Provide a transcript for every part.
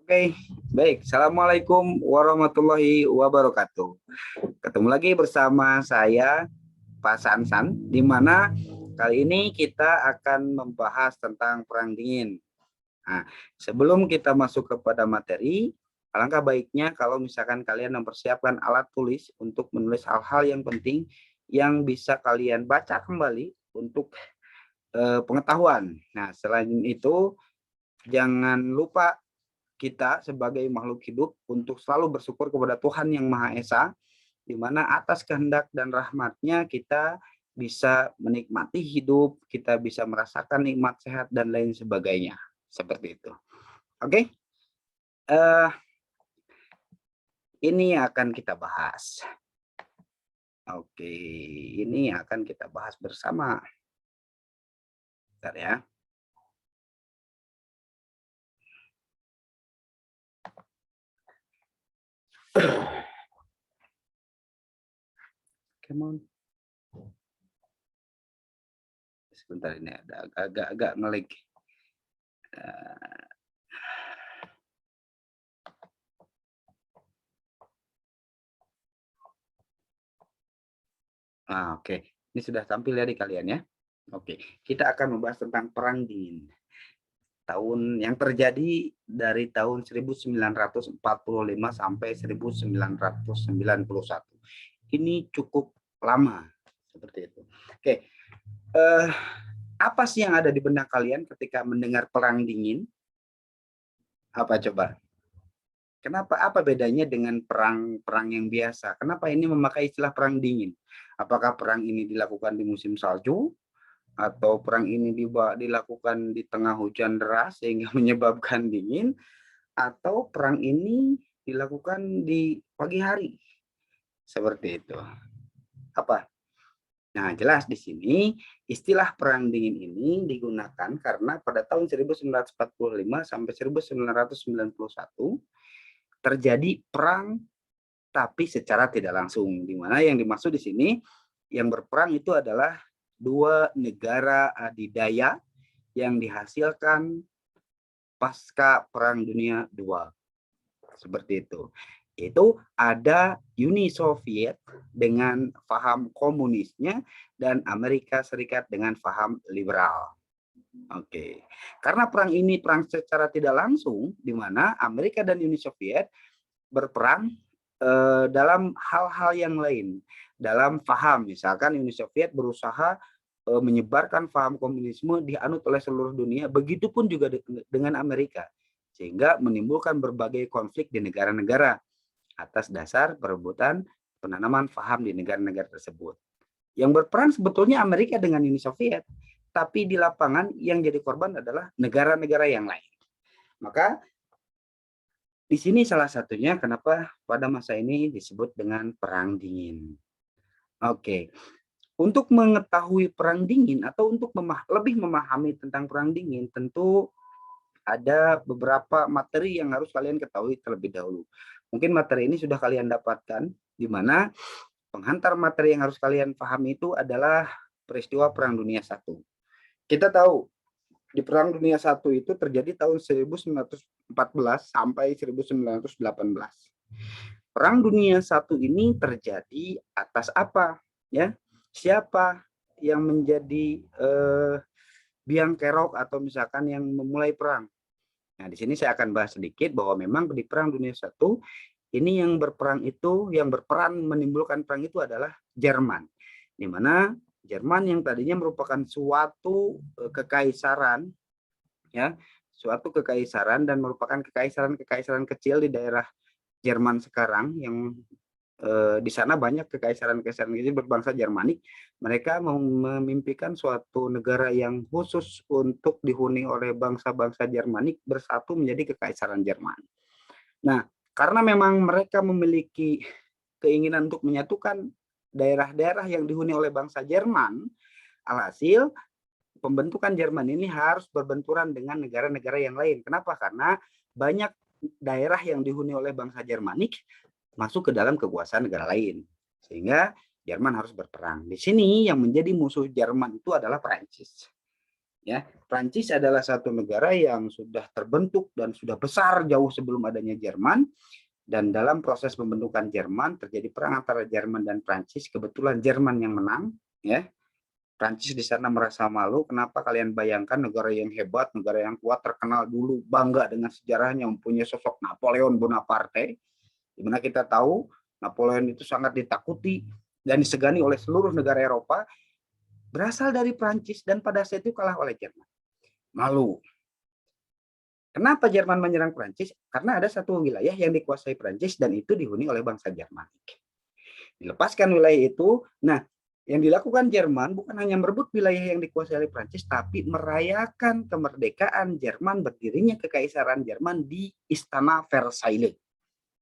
Oke, baik. Assalamualaikum warahmatullahi wabarakatuh. Ketemu lagi bersama saya, Pak Sansan, di mana kali ini kita akan membahas tentang Perang Dingin. Nah, sebelum kita masuk kepada materi, alangkah baiknya kalau misalkan kalian mempersiapkan alat tulis untuk menulis hal-hal yang penting yang bisa kalian baca kembali untuk pengetahuan. Nah, selain itu, jangan lupa kita sebagai makhluk hidup untuk selalu bersyukur kepada Tuhan Yang Maha Esa, di mana atas kehendak dan rahmat-Nya kita bisa menikmati hidup, kita bisa merasakan nikmat sehat dan lain sebagainya. Seperti itu. Oke, ini akan kita bahas. Oke, ini akan kita bahas bersama. Bentar ya. Come on. Sebentar, ini ada agak ngelag. Oke. Ini sudah tampil ya di kalian ya. Oke, kita akan membahas tentang Perang Dingin. Tahun yang terjadi dari tahun 1945 sampai 1991. Ini cukup lama seperti itu. Oke. Apa sih yang ada di benak kalian ketika mendengar Perang Dingin? Apa coba? Kenapa? Apa bedanya dengan perang yang biasa? Kenapa ini memakai istilah perang dingin? Apakah perang ini dilakukan di musim salju? Atau perang ini dilakukan di tengah hujan deras sehingga menyebabkan dingin? Atau perang ini dilakukan di pagi hari? Seperti itu. Apa? Nah, jelas di sini istilah perang dingin ini digunakan karena pada tahun 1945 sampai 1991 terjadi perang tapi secara tidak langsung, di mana yang dimaksud di sini yang berperang itu adalah dua negara adidaya yang dihasilkan pasca Perang Dunia II. Seperti itu. Itu ada Uni Soviet dengan paham komunisnya dan Amerika Serikat dengan paham liberal. Oke. Karena perang ini perang secara tidak langsung, di mana Amerika dan Uni Soviet berperang dalam hal-hal yang lain, dalam paham. Misalkan Uni Soviet berusaha menyebarkan paham komunisme dianut oleh seluruh dunia, begitupun juga dengan Amerika, sehingga menimbulkan berbagai konflik di negara-negara atas dasar perebutan penanaman paham di negara-negara tersebut. Yang berperang sebetulnya Amerika dengan Uni Soviet, tapi di lapangan yang jadi korban adalah negara-negara yang lain. Maka di sini salah satunya kenapa pada masa ini disebut dengan Perang Dingin. Oke, untuk mengetahui Perang Dingin atau untuk lebih memahami tentang Perang Dingin, tentu ada beberapa materi yang harus kalian ketahui terlebih dahulu. Mungkin materi ini sudah kalian dapatkan, di mana penghantar materi yang harus kalian pahami itu adalah peristiwa Perang Dunia I. Kita tahu di Perang Dunia I itu terjadi tahun 1914 sampai 1918. Perang Dunia I ini terjadi atas apa? Ya, siapa yang menjadi biang kerok atau misalkan yang memulai perang? Nah, di sini saya akan bahas sedikit bahwa memang di Perang Dunia I ini yang berperan menimbulkan perang itu adalah Jerman, di mana Jerman yang tadinya merupakan suatu kekaisaran, ya, suatu kekaisaran dan merupakan kekaisaran kecil di daerah Jerman sekarang yang di sana banyak kekaisaran-kekaisaran kecil berbangsa Jermanik. Mereka memimpikan suatu negara yang khusus untuk dihuni oleh bangsa-bangsa Jermanik bersatu menjadi kekaisaran Jerman. Nah, karena memang mereka memiliki keinginan untuk menyatukan daerah-daerah yang dihuni oleh bangsa Jerman, alhasil pembentukan Jerman ini harus berbenturan dengan negara-negara yang lain. Kenapa? Karena banyak daerah yang dihuni oleh bangsa Jermanik masuk ke dalam kekuasaan negara lain. Sehingga Jerman harus berperang. Di sini yang menjadi musuh Jerman itu adalah Prancis. Ya, Prancis adalah satu negara yang sudah terbentuk dan sudah besar jauh sebelum adanya Jerman. Dan dalam proses pembentukan Jerman terjadi perang antara Jerman dan Prancis. Kebetulan Jerman yang menang, ya. Prancis di sana merasa malu. Kenapa kalian bayangkan negara yang hebat, negara yang kuat, terkenal dulu, bangga dengan sejarahnya, mempunyai sosok Napoleon Bonaparte, di mana kita tahu Napoleon itu sangat ditakuti dan disegani oleh seluruh negara Eropa, berasal dari Prancis dan pada saat itu kalah oleh Jerman. Malu. Kenapa Jerman menyerang Prancis? Karena ada satu wilayah yang dikuasai Prancis dan itu dihuni oleh bangsa Jermanik. Dilepaskan wilayah itu, nah yang dilakukan Jerman bukan hanya merebut wilayah yang dikuasai oleh Prancis, tapi merayakan kemerdekaan Jerman, berdirinya kekaisaran Jerman di Istana Versailles.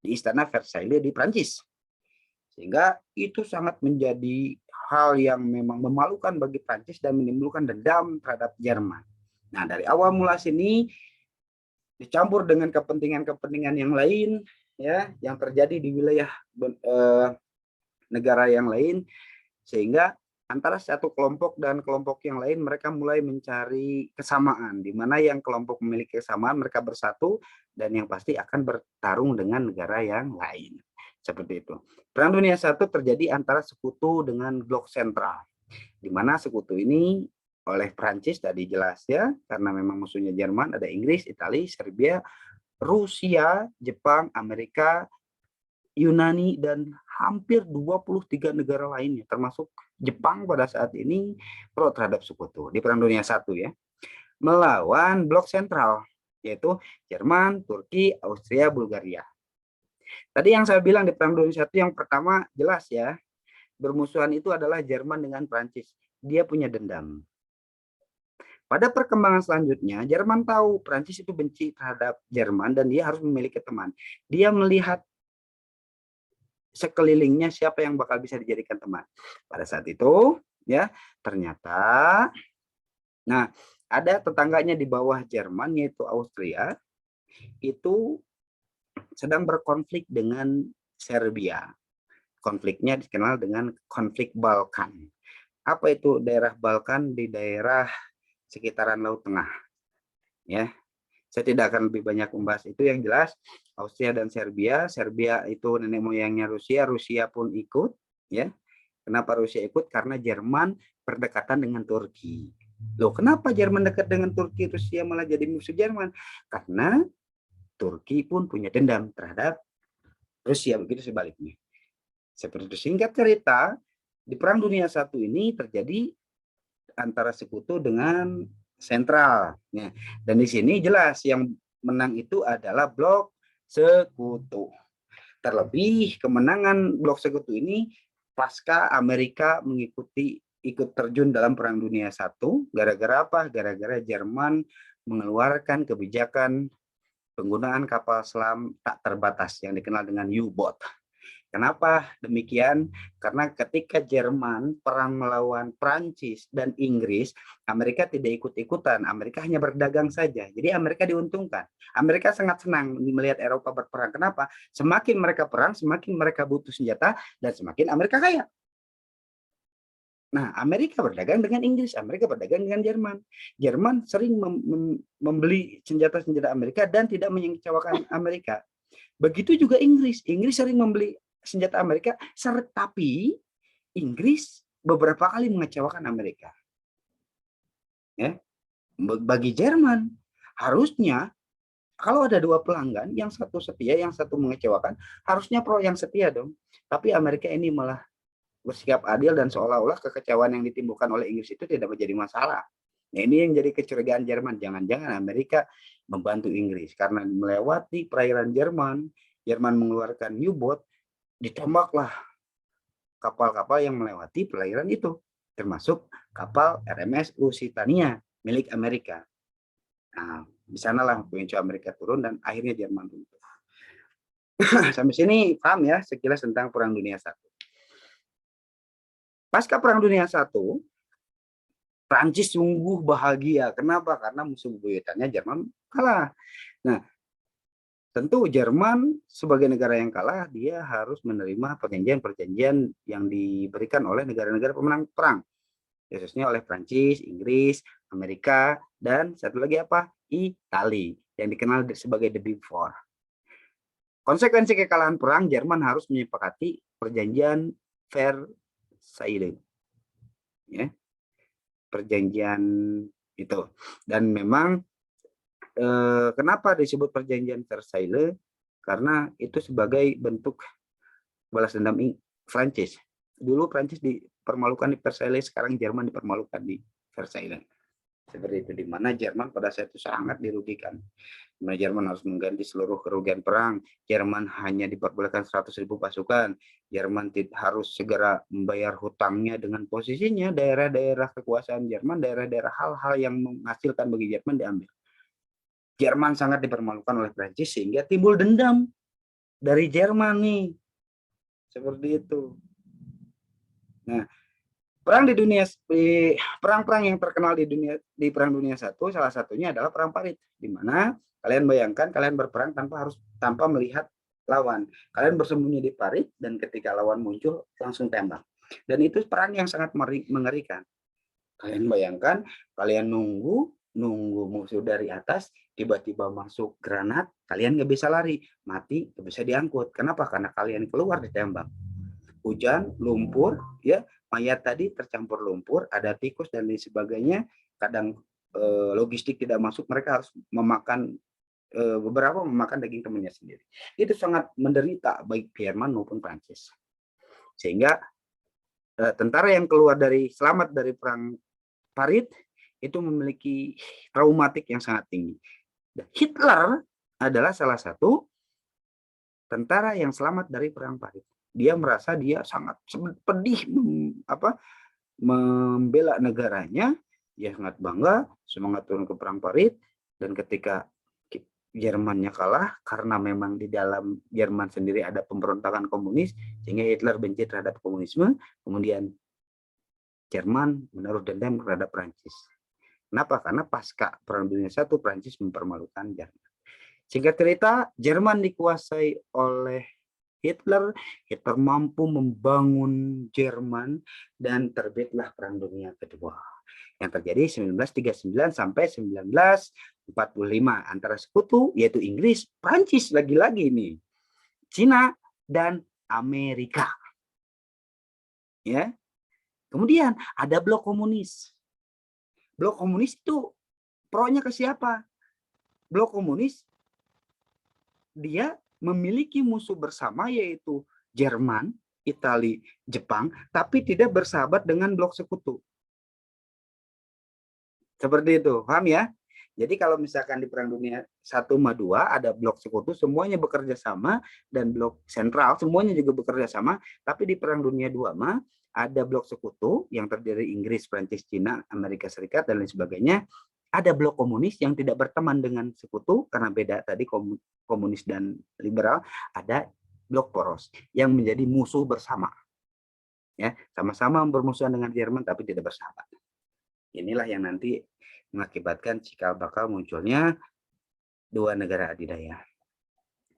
Di Istana Versailles di Prancis. Sehingga itu sangat menjadi hal yang memang memalukan bagi Prancis dan menimbulkan dendam terhadap Jerman. Nah, dari awal mula sini dicampur dengan kepentingan-kepentingan yang lain, ya, yang terjadi di wilayah negara yang lain, sehingga antara satu kelompok dan kelompok yang lain mereka mulai mencari kesamaan, di mana yang kelompok memiliki kesamaan mereka bersatu dan yang pasti akan bertarung dengan negara yang lain. Seperti itu. Perang Dunia I terjadi antara sekutu dengan blok sentral, di mana sekutu ini oleh Prancis tadi jelas ya, karena memang musuhnya Jerman, ada Inggris, Italia, Serbia, Rusia, Jepang, Amerika, Yunani, dan hampir 23 negara lainnya, termasuk Jepang pada saat ini pro terhadap sekutu di Perang Dunia I ya, melawan blok sentral, yaitu Jerman, Turki, Austria, Bulgaria. Tadi yang saya bilang di Perang Dunia I yang pertama jelas ya, bermusuhan itu adalah Jerman dengan Prancis. Dia punya dendam. Pada perkembangan selanjutnya, Jerman tahu Prancis itu benci terhadap Jerman dan dia harus memiliki teman. Dia melihat sekelilingnya siapa yang bakal bisa dijadikan teman. Pada saat itu, ya, ternyata nah, ada tetangganya di bawah Jerman yaitu Austria, itu sedang berkonflik dengan Serbia. Konfliknya dikenal dengan konflik Balkan. Apa itu daerah Balkan? Di daerah sekitaran Laut Tengah. Ya, saya tidak akan lebih banyak membahas itu. Yang jelas Austria dan Serbia. Serbia itu nenek moyangnya Rusia. Rusia pun ikut. Ya, kenapa Rusia ikut? Karena Jerman berdekatan dengan Turki. Loh, kenapa Jerman dekat dengan Turki, Rusia malah jadi musuh Jerman? Karena Turki pun punya dendam terhadap Rusia, begitu sebaliknya. Seperti itu. Singkat cerita, di Perang Dunia I ini terjadi antara sekutu dengan sentral. Ya. Dan di sini jelas yang menang itu adalah blok sekutu. Terlebih kemenangan blok sekutu ini pasca Amerika ikut terjun dalam Perang Dunia I. Gara-gara apa? Gara-gara Jerman mengeluarkan kebijakan penggunaan kapal selam tak terbatas yang dikenal dengan U-boat. Kenapa demikian? Karena ketika Jerman perang melawan Prancis dan Inggris, Amerika tidak ikut-ikutan. Amerika hanya berdagang saja. Jadi Amerika diuntungkan. Amerika sangat senang melihat Eropa berperang. Kenapa? Semakin mereka perang, semakin mereka butuh senjata, dan semakin Amerika kaya. Nah, Amerika berdagang dengan Inggris, Amerika berdagang dengan Jerman. Jerman sering membeli senjata-senjata Amerika dan tidak mengecewakan Amerika. Begitu juga Inggris. Inggris sering membeli senjata Amerika, tapi Inggris beberapa kali mengecewakan Amerika. Ya, bagi Jerman harusnya kalau ada dua pelanggan, yang satu setia, yang satu mengecewakan, harusnya pro yang setia dong. Tapi Amerika ini malah bersikap adil dan seolah-olah kekecewaan yang ditimbulkan oleh Inggris itu tidak menjadi masalah. Nah, ini yang jadi kecurigaan Jerman. Jangan-jangan Amerika membantu Inggris karena melewati perairan Jerman, Jerman mengeluarkan U-boat, ditembaklah kapal-kapal yang melewati perairan itu, termasuk kapal RMS Lusitania milik Amerika. Nah, di sanalah puncak Amerika turun dan akhirnya Jerman runtuh. Sampai sini paham ya sekilas tentang Perang Dunia I. Pasca Perang Dunia I, Prancis sungguh bahagia. Kenapa? Karena musuh bebuyutannya Jerman kalah. Nah, tentu Jerman sebagai negara yang kalah, dia harus menerima perjanjian-perjanjian yang diberikan oleh negara-negara pemenang perang. khususnya oleh Prancis, Inggris, Amerika, dan satu lagi apa? Italia, yang dikenal sebagai the Big Four. Konsekuensi kekalahan perang, Jerman harus menyepakati perjanjian Versailles. Ya, perjanjian itu. Dan memang kenapa disebut perjanjian Versailles? Karena itu sebagai bentuk balas dendam Prancis. Dulu Prancis dipermalukan di Versailles, sekarang Jerman dipermalukan di Versailles. Seperti itu, di mana Jerman pada saat itu sangat dirugikan. Dimana Jerman harus mengganti seluruh kerugian perang. Jerman hanya diperbolehkan 100.000 pasukan. Jerman harus segera membayar hutangnya dengan posisinya daerah-daerah kekuasaan Jerman, daerah-daerah hal-hal yang menghasilkan bagi Jerman diambil. Jerman sangat dipermalukan oleh Prancis sehingga timbul dendam dari Jerman nih. Seperti itu. Nah, perang-perang yang terkenal di Perang Dunia I salah satunya adalah Perang Parit, di mana kalian bayangkan kalian berperang tanpa melihat lawan. Kalian bersembunyi di parit dan ketika lawan muncul langsung tembak. Dan itu perang yang sangat mengerikan. Kalian bayangkan kalian nunggu musuh dari atas, tiba-tiba masuk granat, kalian nggak bisa lari, mati, nggak bisa diangkut. Kenapa? Karena kalian keluar ditembak. Hujan, lumpur, ya, mayat tadi tercampur lumpur, ada tikus dan lain sebagainya. Kadang logistik tidak masuk, mereka harus memakan beberapa memakan daging temannya sendiri. Itu sangat menderita baik Jerman maupun Prancis. Sehingga tentara yang selamat dari perang Parit itu memiliki traumatik yang sangat tinggi. Hitler adalah salah satu tentara yang selamat dari perang Parit. Dia merasa dia sangat pedih membela negaranya, dia sangat bangga, semangat turun ke perang Parit, dan ketika Jermannya kalah karena memang di dalam Jerman sendiri ada pemberontakan komunis, sehingga Hitler benci terhadap komunisme, kemudian Jerman menaruh dendam terhadap Prancis. Kenapa? Karena pasca Perang Dunia I, Prancis mempermalukan Jerman. Singkat cerita, Jerman dikuasai oleh Hitler. Hitler mampu membangun Jerman dan terbitlah Perang Dunia Kedua. Yang terjadi 1939 sampai 1945 antara sekutu yaitu Inggris, Prancis lagi-lagi ini, Cina dan Amerika. Ya. Kemudian ada blok komunis. Blok komunis itu pro-nya ke siapa? Blok komunis dia memiliki musuh bersama yaitu Jerman, Italia, Jepang, tapi tidak bersahabat dengan blok sekutu. Seperti itu, paham ya? Jadi kalau misalkan di Perang Dunia I sama II ada blok sekutu, semuanya bekerja sama, dan blok sentral semuanya juga bekerja sama, tapi di Perang Dunia II mah ada blok sekutu yang terdiri Inggris, Prancis, Cina, Amerika Serikat, dan lain sebagainya. Ada blok komunis yang tidak berteman dengan sekutu karena beda tadi komunis dan liberal. Ada blok poros yang menjadi musuh bersama. Ya, sama-sama bermusuhan dengan Jerman tapi tidak bersahabat. Inilah yang nanti mengakibatkan cikal bakal munculnya dua negara adidaya.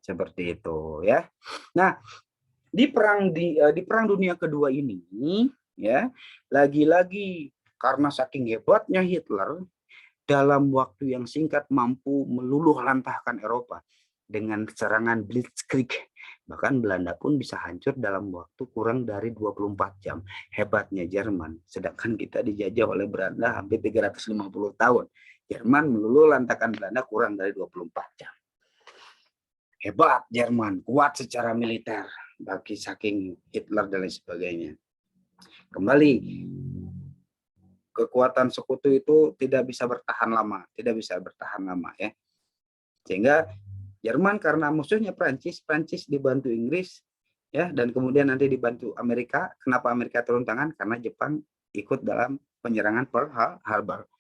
Seperti itu ya. Nah, di Perang Dunia Kedua ini ya, lagi-lagi karena saking hebatnya Hitler dalam waktu yang singkat mampu meluluh lantahkan Eropa dengan serangan Blitzkrieg. Bahkan Belanda pun bisa hancur dalam waktu kurang dari 24 jam. Hebatnya Jerman. Sedangkan kita dijajah oleh Belanda hampir 350 tahun. Jerman meluluh lantahkan Belanda kurang dari 24 jam. Hebat Jerman, kuat secara militer bagi saking Hitler dan lain sebagainya. Kembali, kekuatan sekutu itu tidak bisa bertahan lama ya. Sehingga Jerman karena musuhnya Prancis dibantu Inggris ya, dan kemudian nanti dibantu Amerika. Kenapa Amerika turun tangan? Karena Jepang ikut dalam penyerangan Pearl Harbor.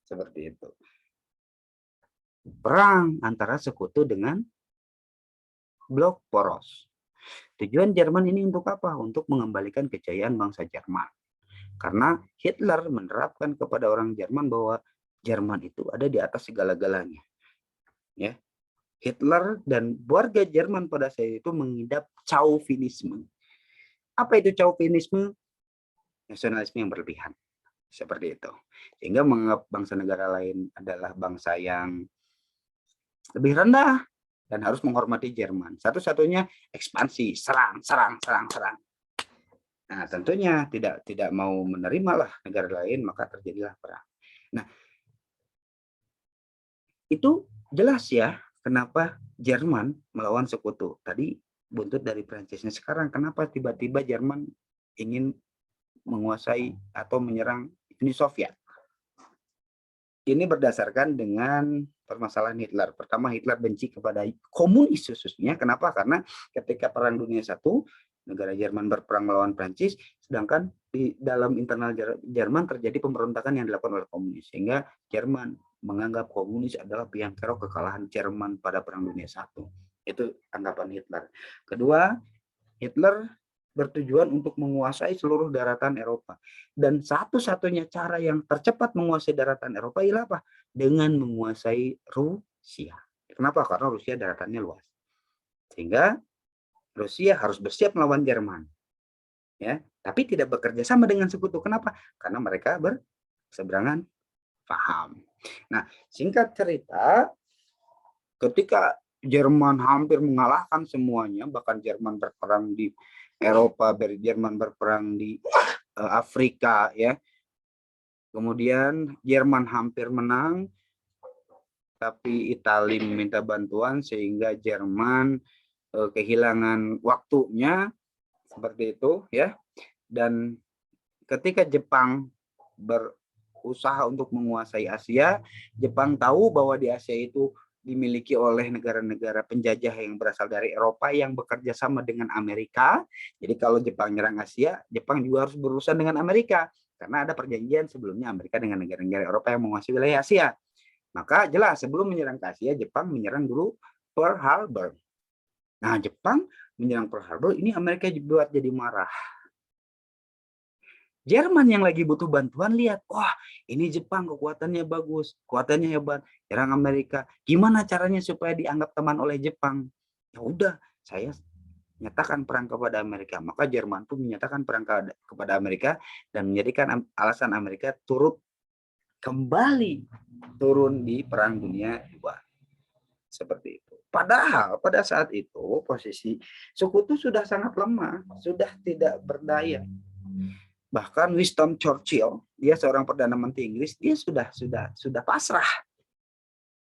Seperti itu. Perang antara sekutu dengan blok poros. Tujuan Jerman ini untuk apa? Untuk mengembalikan kejayaan bangsa Jerman. Karena Hitler menerapkan kepada orang Jerman bahwa Jerman itu ada di atas segala-galanya. Ya. Hitler dan warga Jerman pada saat itu mengidap chauvinisme. Apa itu chauvinisme? Nasionalisme yang berlebihan. seperti itu. Sehingga menganggap bangsa negara lain adalah bangsa yang lebih rendah dan harus menghormati Jerman. Satu-satunya ekspansi, serang, serang, serang, serang. Nah, tentunya tidak mau menerima lah negara lain, maka terjadilah perang. Nah, itu jelas ya kenapa Jerman melawan sekutu. Tadi buntut dari Prancisnya. Sekarang kenapa tiba-tiba Jerman ingin menguasai atau menyerang Uni Soviet? Ini berdasarkan dengan permasalahan Hitler. Pertama, Hitler benci kepada komunis khususnya. Kenapa? Karena ketika Perang Dunia I, negara Jerman berperang melawan Prancis, sedangkan di dalam internal Jerman terjadi pemberontakan yang dilakukan oleh komunis. Sehingga Jerman menganggap komunis adalah biang kerok kekalahan Jerman pada Perang Dunia I. Itu anggapan Hitler. Kedua, Hitler bertujuan untuk menguasai seluruh daratan Eropa. Dan satu-satunya cara yang tercepat menguasai daratan Eropa ialah apa? Dengan menguasai Rusia. Kenapa? Karena Rusia daratannya luas. Sehingga Rusia harus bersiap melawan Jerman. Ya, tapi tidak bekerja sama dengan sekutu. Kenapa? Karena mereka berseberangan paham. Nah, singkat cerita, ketika Jerman hampir mengalahkan semuanya, bahkan Jerman berperang di Eropa, Jerman berperang di Afrika, ya. Kemudian Jerman hampir menang, tapi Italia meminta bantuan sehingga Jerman kehilangan waktunya seperti itu, ya. Dan ketika Jepang berusaha untuk menguasai Asia, Jepang tahu bahwa di Asia itu dimiliki oleh negara-negara penjajah yang berasal dari Eropa yang bekerja sama dengan Amerika. Jadi kalau Jepang nyerang Asia, Jepang juga harus berurusan dengan Amerika. Karena ada perjanjian sebelumnya Amerika dengan negara-negara Eropa yang menguasai wilayah Asia. Maka jelas sebelum menyerang ke Asia, Jepang menyerang dulu Pearl Harbor. Nah, Jepang menyerang Pearl Harbor, ini Amerika dibuat jadi marah. Jerman yang lagi butuh bantuan lihat, wah ini Jepang kekuatannya bagus, kekuatannya hebat, nyerang Amerika. Gimana caranya supaya dianggap teman oleh Jepang? Ya udah, saya nyatakan perang kepada Amerika. Maka Jerman pun menyatakan perang kepada Amerika dan menjadikan alasan Amerika turut kembali turun di Perang Dunia II. Seperti itu. Padahal pada saat itu posisi sekutu sudah sangat lemah, sudah tidak berdaya. Bahkan Winston Churchill, dia seorang perdana menteri Inggris, dia sudah pasrah.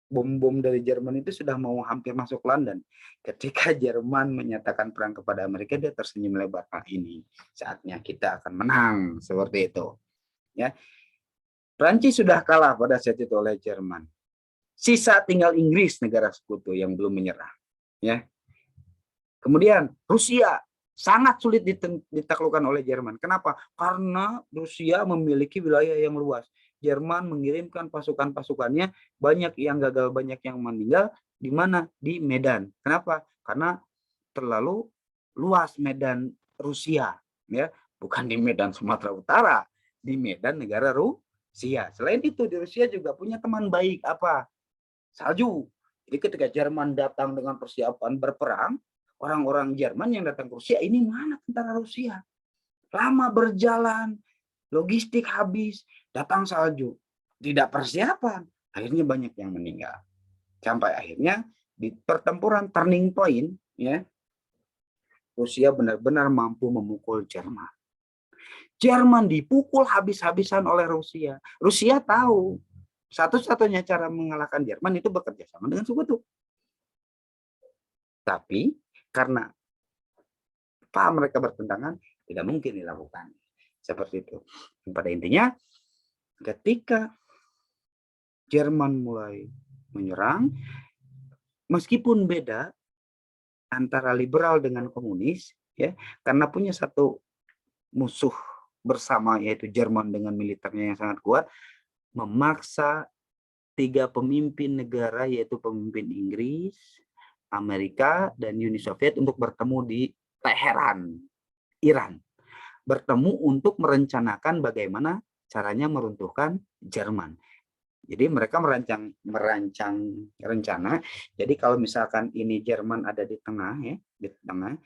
Bom-bom dari Jerman itu sudah mau hampir masuk London. Ketika Jerman menyatakan perang kepada Amerika, dia tersenyum lebar. Nah, ini saatnya kita akan menang, seperti itu. Ya, Prancis sudah kalah pada saat itu oleh Jerman. Sisa tinggal Inggris, negara sekutu yang belum menyerah. Ya. Kemudian Rusia sangat sulit ditaklukkan oleh Jerman. Kenapa? Karena Rusia memiliki wilayah yang luas. Jerman mengirimkan pasukan-pasukannya, banyak yang gagal, banyak yang meninggal. Di mana? Di Medan. Kenapa? Karena terlalu luas Medan Rusia, ya, bukan di Medan Sumatera Utara, di Medan negara Rusia. Selain itu di Rusia juga punya teman baik apa? Salju. Jadi ketika Jerman datang dengan persiapan berperang, orang-orang Jerman yang datang ke Rusia, ini mana tentara Rusia? Lama berjalan, logistik habis, datang salju. Tidak persiapan, akhirnya banyak yang meninggal. Sampai akhirnya di pertempuran turning point, ya, Rusia benar-benar mampu memukul Jerman. Jerman dipukul habis-habisan oleh Rusia. Rusia tahu satu-satunya cara mengalahkan Jerman itu bekerja sama dengan sekutu. Tapi karena paham mereka bertentangan, tidak mungkin dilakukan. Seperti itu. Dan pada intinya, ketika Jerman mulai menyerang, meskipun beda antara liberal dengan komunis, ya, karena punya satu musuh bersama yaitu Jerman dengan militernya yang sangat kuat, memaksa tiga pemimpin negara yaitu pemimpin Inggris, Amerika, dan Uni Soviet untuk bertemu di Teheran, Iran. Bertemu untuk merencanakan bagaimana caranya meruntuhkan Jerman. Jadi mereka merancang rencana. Jadi kalau misalkan ini Jerman ada di tengah, ya, di tengah,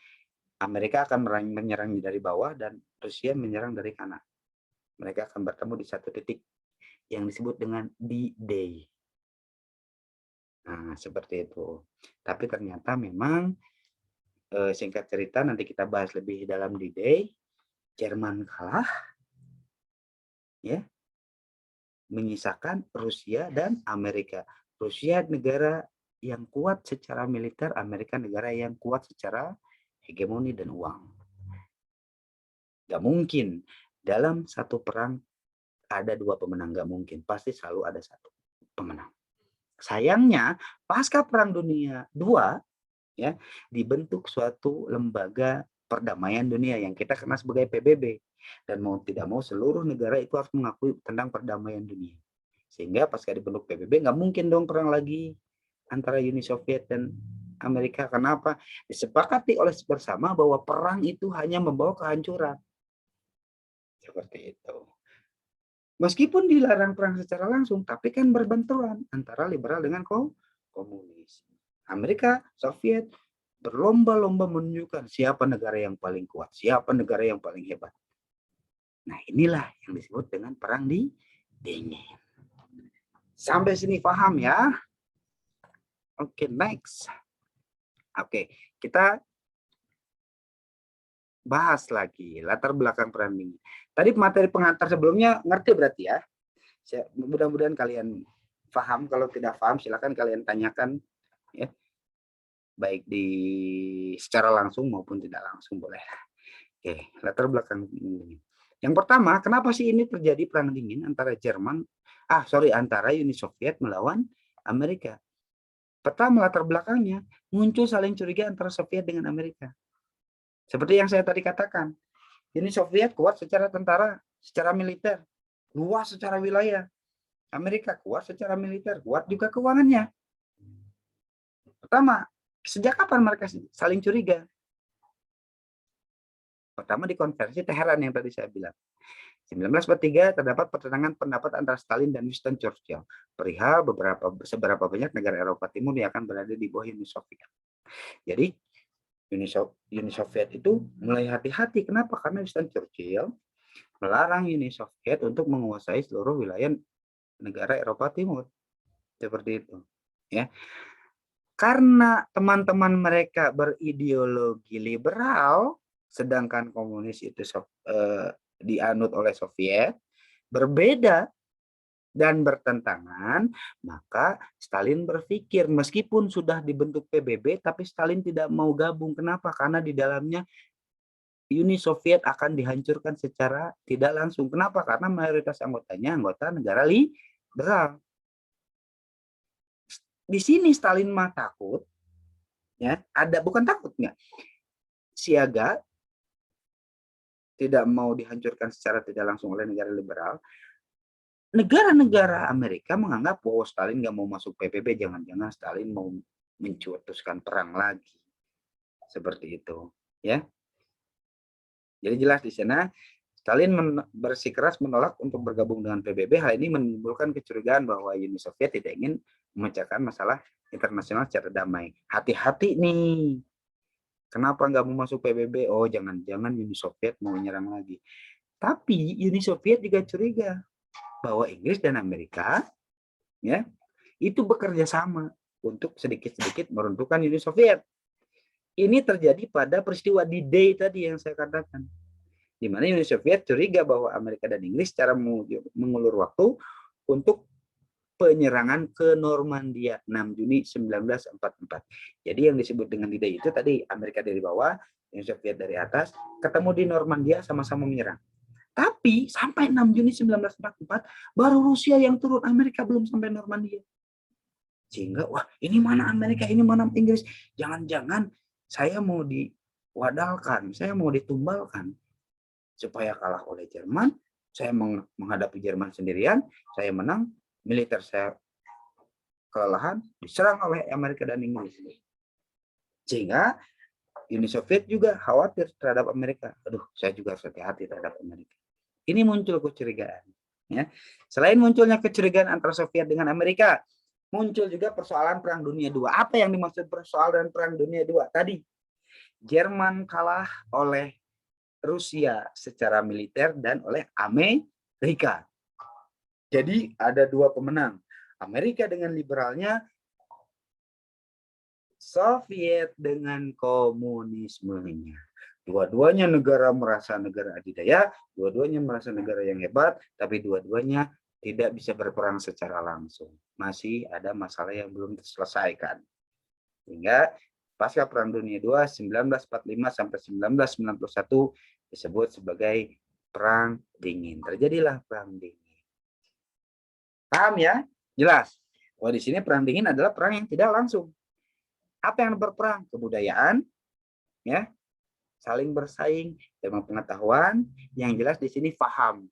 Amerika akan menyerang dari bawah dan Rusia menyerang dari kanan. mereka akan bertemu di satu titik yang disebut dengan D-Day. Nah, seperti itu. Tapi ternyata memang singkat cerita nanti kita bahas lebih dalam D-Day. Jerman kalah, ya, menyisakan Rusia dan Amerika. Rusia negara yang kuat secara militer, Amerika negara yang kuat secara hegemoni dan uang. Gak mungkin dalam satu perang ada dua pemenang, gak mungkin. Pasti selalu ada satu pemenang. Sayangnya, pasca Perang Dunia II, ya, dibentuk suatu lembaga perdamaian dunia yang kita kenal sebagai PBB. Dan mau tidak mau seluruh negara itu harus mengakui tentang perdamaian dunia. Sehingga pasca dibentuk PBB nggak mungkin dong perang lagi antara Uni Soviet dan Amerika. Kenapa? Disepakati oleh bersama bahwa perang itu hanya membawa kehancuran. Seperti itu. Meskipun dilarang perang secara langsung, tapi kan berbenturan antara liberal dengan komunis. Amerika, Soviet berlomba-lomba menunjukkan siapa negara yang paling kuat, siapa negara yang paling hebat. Nah, inilah yang disebut dengan perang dingin. Sampai sini paham ya? Oke, next. Oke, kita bahas lagi latar belakang perang dingin. Tadi materi pengantar sebelumnya ngerti berarti ya? Mudah-mudahan kalian paham. Kalau tidak paham silakan kalian tanyakan ya, baik di secara langsung maupun tidak langsung boleh. Oke, latar belakang dingin. Yang pertama, kenapa sih ini terjadi perang dingin antara antara Uni Soviet melawan Amerika? Pertama, latar belakangnya muncul saling curiga antara Soviet dengan Amerika. Seperti yang saya tadi katakan, Uni Soviet kuat secara tentara, secara militer, luas secara wilayah. Amerika kuat secara militer, kuat juga keuangannya. Pertama, sejak kapan mereka saling curiga? Pertama di konferensi Teheran yang tadi saya bilang. 1943 terdapat pertentangan pendapat antara Stalin dan Winston Churchill perihal seberapa banyak negara Eropa Timur yang akan berada di bawah Uni Soviet. Jadi Uni Soviet itu mulai hati-hati. Kenapa? Karena Winston Churchill melarang Uni Soviet untuk menguasai seluruh wilayah negara Eropa Timur. Seperti itu. Ya. Karena teman-teman mereka berideologi liberal, sedangkan komunis itu dianut oleh Soviet, berbeda dan bertentangan, maka Stalin berpikir meskipun sudah dibentuk PBB, tapi Stalin tidak mau gabung. Kenapa? Karena di dalamnya Uni Soviet akan dihancurkan secara tidak langsung. Kenapa? Karena mayoritas anggotanya anggota negara liberal. Di sini Stalin mah takut, ya, bukan takut nggak, siaga, tidak mau dihancurkan secara tidak langsung oleh negara liberal. Negara-negara Amerika menganggap bahwa Stalin nggak mau masuk PBB, jangan-jangan Stalin mau mencetuskan perang lagi. Seperti itu, ya. Jadi jelas di sana Stalin bersikeras menolak untuk bergabung dengan PBB. Hal ini menimbulkan kecurigaan bahwa Uni Soviet tidak ingin memecahkan masalah internasional secara damai. Hati-hati nih. Kenapa nggak mau masuk PBB? Oh, jangan-jangan Uni Soviet mau nyerang lagi. Tapi Uni Soviet juga curiga bahwa Inggris dan Amerika, ya, itu bekerja sama untuk sedikit-sedikit meruntuhkan Uni Soviet. Ini terjadi pada peristiwa D-Day tadi yang saya katakan, di mana Uni Soviet curiga bahwa Amerika dan Inggris secara mengulur waktu untuk penyerangan ke Normandia 6 Juni 1944. Jadi yang disebut dengan D-Day itu tadi Amerika dari bawah, Uni Soviet dari atas, ketemu di Normandia sama-sama menyerang. Tapi sampai 6 Juni 1944 baru Rusia yang turun, Amerika belum sampai Normandia. Sehingga wah, ini mana Amerika, ini mana Inggris, jangan-jangan saya mau diwadalkan, saya mau ditumbalkan supaya kalah oleh Jerman, saya menghadapi Jerman sendirian, saya menang, militer saya kelelahan, diserang oleh Amerika dan Inggris. Sehingga Uni Soviet juga khawatir terhadap Amerika. Aduh, saya juga harus hati-hati terhadap Amerika. Ini muncul kecurigaan. Ya. Selain munculnya kecurigaan antara Soviet dengan Amerika, muncul juga persoalan Perang Dunia II. Apa yang dimaksud persoalan Perang Dunia II? Tadi, Jerman kalah oleh Rusia secara militer dan oleh Amerika Amerika. Jadi ada dua pemenang. Amerika dengan liberalnya, Soviet dengan komunismenya. Dua-duanya negara merasa negara adidaya, dua-duanya merasa negara yang hebat, tapi dua-duanya tidak bisa berperang secara langsung. Masih ada masalah yang belum terselesaikan. Sehingga pasca Perang Dunia II 1945 sampai 1991 disebut sebagai Perang Dingin. Terjadilah Perang Dingin. Paham ya? Jelas. Bahwa di sini Perang Dingin adalah perang yang tidak langsung. Apa yang berperang? Kebudayaan, ya, saling bersaing, ilmu pengetahuan. Yang jelas di sini faham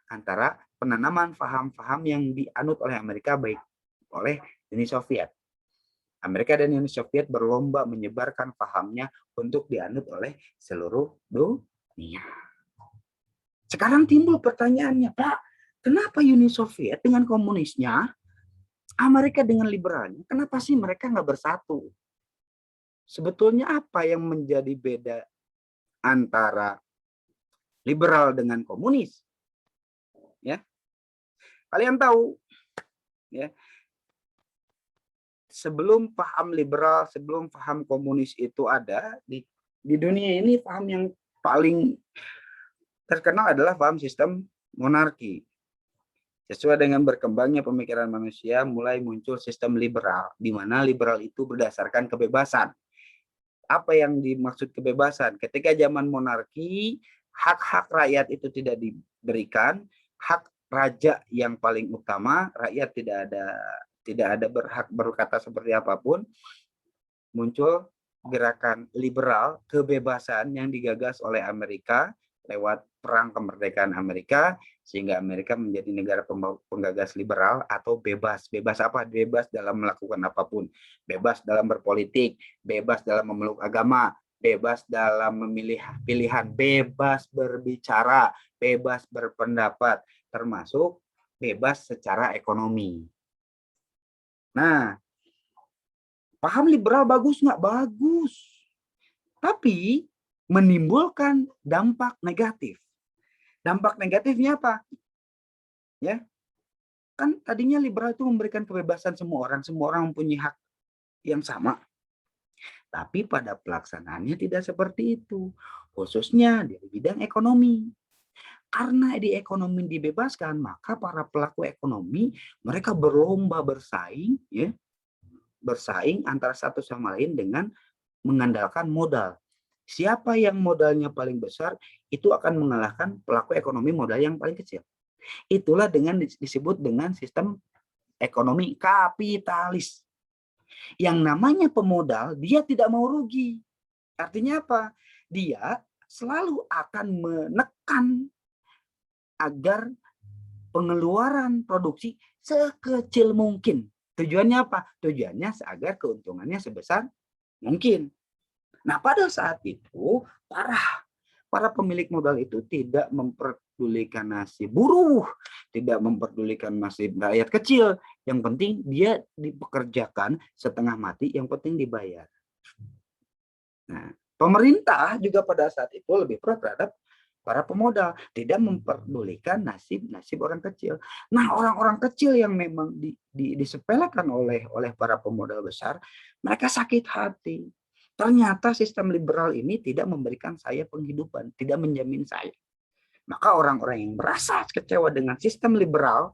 antara penanaman faham-faham yang dianut oleh Amerika baik oleh Uni Soviet. Amerika dan Uni Soviet berlomba menyebarkan pahamnya untuk dianut oleh seluruh dunia. Sekarang timbul pertanyaannya, Pak, kenapa Uni Soviet dengan komunisnya, Amerika dengan liberalnya, kenapa sih mereka nggak bersatu? Sebetulnya apa yang menjadi beda antara liberal dengan komunis? Ya, kalian tahu, ya, sebelum paham liberal, sebelum paham komunis itu ada di dunia ini, paham yang paling terkenal adalah paham sistem monarki. Sesuai dengan berkembangnya pemikiran manusia, mulai muncul sistem liberal, di mana liberal itu berdasarkan kebebasan. Apa yang dimaksud kebebasan? Ketika zaman monarki, hak-hak rakyat itu tidak diberikan, hak raja yang paling utama, rakyat tidak ada berhak berkata seperti apapun. Muncul gerakan liberal, kebebasan yang digagas oleh Amerika lewat perang kemerdekaan Amerika, sehingga Amerika menjadi negara penggagas liberal atau bebas. Bebas apa? Bebas dalam melakukan apapun. Bebas dalam berpolitik, bebas dalam memeluk agama, bebas dalam memilih pilihan, bebas berbicara, bebas berpendapat, termasuk bebas secara ekonomi. Nah, paham liberal bagus nggak? Bagus. Tapi menimbulkan dampak negatif. Dampak negatifnya apa? Ya, kan tadinya liberal itu memberikan kebebasan semua orang mempunyai hak yang sama. Tapi pada pelaksanaannya tidak seperti itu, khususnya di bidang ekonomi. Karena di ekonomi dibebaskan, maka para pelaku ekonomi mereka berlomba bersaing, ya, bersaing antara satu sama lain dengan mengandalkan modal. Siapa yang modalnya paling besar itu akan mengalahkan pelaku ekonomi modal yang paling kecil. Itulah dengan disebut dengan sistem ekonomi kapitalis. Yang namanya pemodal, dia tidak mau rugi. Artinya apa? Dia selalu akan menekan agar pengeluaran produksi sekecil mungkin. Tujuannya apa? Tujuannya agar keuntungannya sebesar mungkin. Nah, pada saat itu para pemilik modal itu tidak memperdulikan nasib buruh, tidak memperdulikan nasib rakyat kecil. Yang penting dia dipekerjakan setengah mati, yang penting dibayar. Nah, pemerintah juga pada saat itu lebih pro terhadap para pemodal, tidak memperdulikan nasib orang kecil. Nah, orang-orang kecil yang memang disepelekan oleh para pemodal besar, mereka sakit hati. Ternyata sistem liberal ini tidak memberikan saya penghidupan, tidak menjamin saya. Maka orang-orang yang merasa kecewa dengan sistem liberal,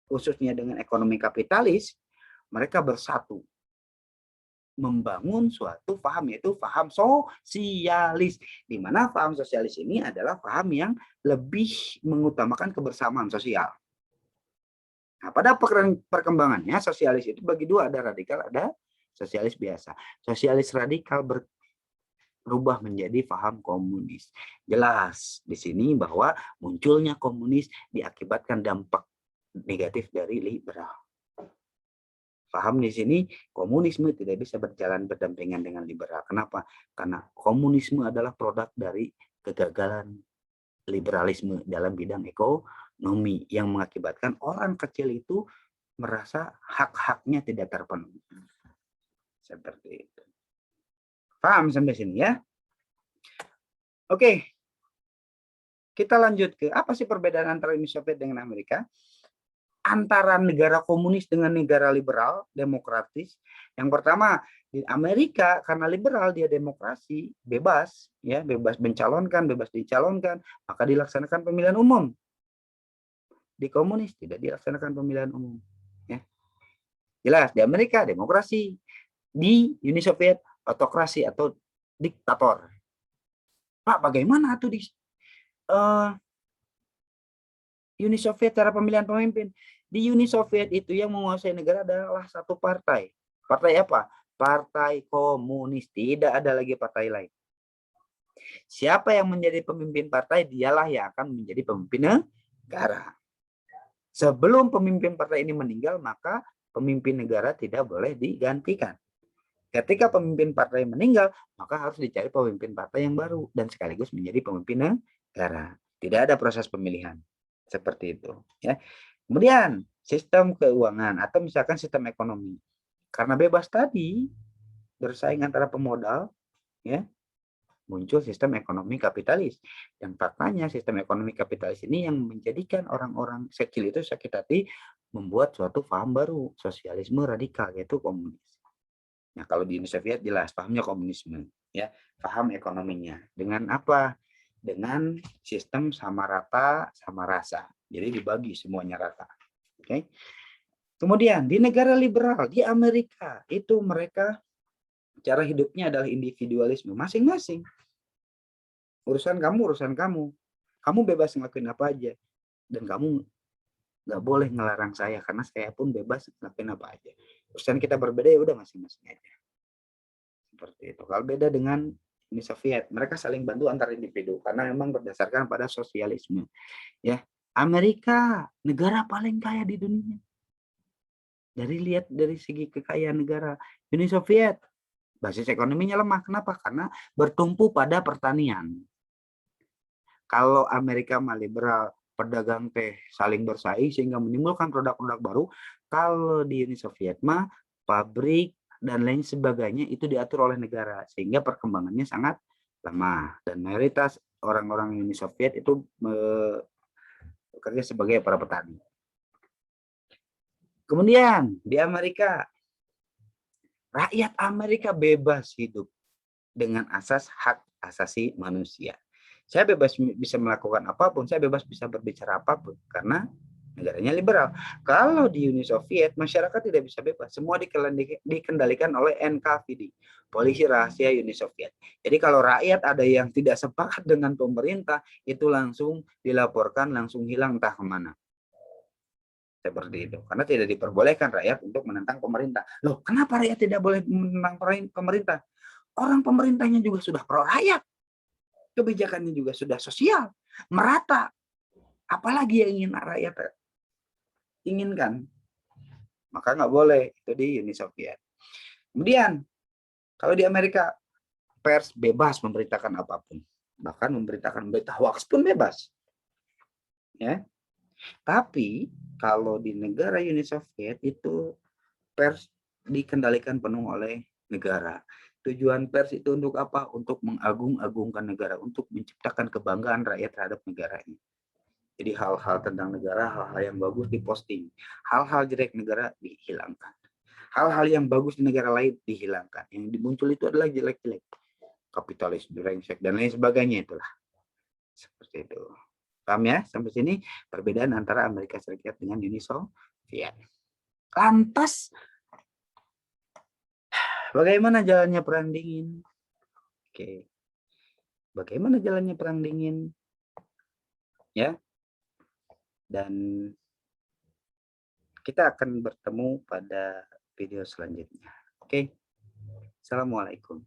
khususnya dengan ekonomi kapitalis, mereka bersatu membangun suatu paham, yaitu paham sosialis, di mana paham sosialis ini adalah paham yang lebih mengutamakan kebersamaan sosial. Nah, pada perkembangannya sosialis itu bagi dua, ada radikal, ada sosialis biasa. Sosialis radikal berubah menjadi paham komunis. Jelas di sini bahwa munculnya komunis diakibatkan dampak negatif dari liberal. Paham di sini komunisme tidak bisa berjalan berdampingan dengan liberal. Kenapa? Karena komunisme adalah produk dari kegagalan liberalisme dalam bidang ekonomi yang mengakibatkan orang kecil itu merasa hak-haknya tidak terpenuhi. Seperti itu. Paham sampai sini ya? Oke. Kita lanjut ke apa sih perbedaan antara Uni Soviet dengan Amerika? Antara negara komunis dengan negara liberal, demokratis. Yang pertama, di Amerika karena liberal dia demokrasi, bebas, ya, bebas mencalonkan, bebas dicalonkan, maka dilaksanakan pemilihan umum. Di komunis tidak dilaksanakan pemilihan umum, ya. Jelas di Amerika demokrasi, di Uni Soviet autokrasi atau diktator. Pak, bagaimana tuh di Uni Soviet cara pemilihan pemimpin? Di Uni Soviet itu yang menguasai negara adalah satu partai. Partai apa? Partai komunis. Tidak ada lagi partai lain. Siapa yang menjadi pemimpin partai, dialah yang akan menjadi pemimpin negara. Sebelum pemimpin partai ini meninggal, maka pemimpin negara tidak boleh digantikan. Ketika pemimpin partai meninggal, maka harus dicari pemimpin partai yang baru dan sekaligus menjadi pemimpin negara. Tidak ada proses pemilihan seperti itu, ya. Kemudian sistem keuangan atau misalkan sistem ekonomi, karena bebas tadi bersaing antara pemodal, ya, muncul sistem ekonomi kapitalis. Dan faktanya sistem ekonomi kapitalis ini yang menjadikan orang-orang kecil itu sakit hati membuat suatu paham baru, sosialisme radikal, yaitu komunis. Nah, kalau di Uni Soviet jelas pahamnya komunisme, ya, paham ekonominya. Dengan apa? Dengan sistem sama rata, sama rasa. Jadi dibagi semuanya rata. Oke. Kemudian di negara liberal, di Amerika, itu mereka cara hidupnya adalah individualisme masing-masing. Urusan kamu. Kamu bebas ngelakuin apa aja. Dan kamu nggak boleh ngelarang saya, karena saya pun bebas ngelakuin apa aja. Urusan kita berbeda, ya udah masing-masing aja. Seperti itu. Kalau beda dengan Uni Soviet, mereka saling bantu antar individu karena memang berdasarkan pada sosialisme. Ya, Amerika negara paling kaya di dunia. Lihat dari segi kekayaan negara. Uni Soviet basis ekonominya lemah. Kenapa? Karena bertumpu pada pertanian. Kalau Amerika mah liberal, pedagang teh saling bersaing sehingga menimbulkan produk-produk baru. Kalau di Uni Soviet mah pabrik dan lain sebagainya itu diatur oleh negara sehingga perkembangannya sangat lemah, dan mayoritas orang-orang Uni Soviet itu bekerja sebagai para petani. Kemudian di Amerika, rakyat Amerika bebas hidup dengan asas hak asasi manusia. Saya bebas bisa melakukan apapun, saya bebas bisa berbicara apapun karena negaranya liberal. Kalau di Uni Soviet, masyarakat tidak bisa bebas. Semua dikendalikan oleh NKVD, Polisi Rahasia Uni Soviet. Jadi kalau rakyat ada yang tidak sepakat dengan pemerintah, itu langsung dilaporkan, langsung hilang entah kemana. Seperti itu. Karena tidak diperbolehkan rakyat untuk menentang pemerintah. Loh, kenapa rakyat tidak boleh menentang pemerintah? Orang pemerintahnya juga sudah pro rakyat. Kebijakannya juga sudah sosial, merata. Apalagi yang ingin rakyat inginkan? Maka nggak boleh. Itu di Uni Soviet. Kemudian, kalau di Amerika, pers bebas memberitakan apapun. Bahkan memberitakan berita hoax pun bebas. Ya. Tapi, kalau di negara Uni Soviet, itu pers dikendalikan penuh oleh negara. Tujuan pers itu untuk apa? Untuk mengagung-agungkan negara, untuk menciptakan kebanggaan rakyat terhadap negaranya. Jadi hal-hal tentang negara, hal-hal yang bagus diposting. Hal-hal jelek negara dihilangkan. Hal-hal yang bagus di negara lain dihilangkan. Yang muncul itu adalah jelek-jelek. Kapitalis, brengsek, dan lain sebagainya itulah. Seperti itu. Paham ya? Sampai sini perbedaan antara Amerika Serikat dengan Uni Soviet. Lantas, bagaimana jalannya Perang Dingin? Oke. Bagaimana jalannya Perang Dingin? Ya. Dan kita akan bertemu pada video selanjutnya. Oke. Assalamualaikum.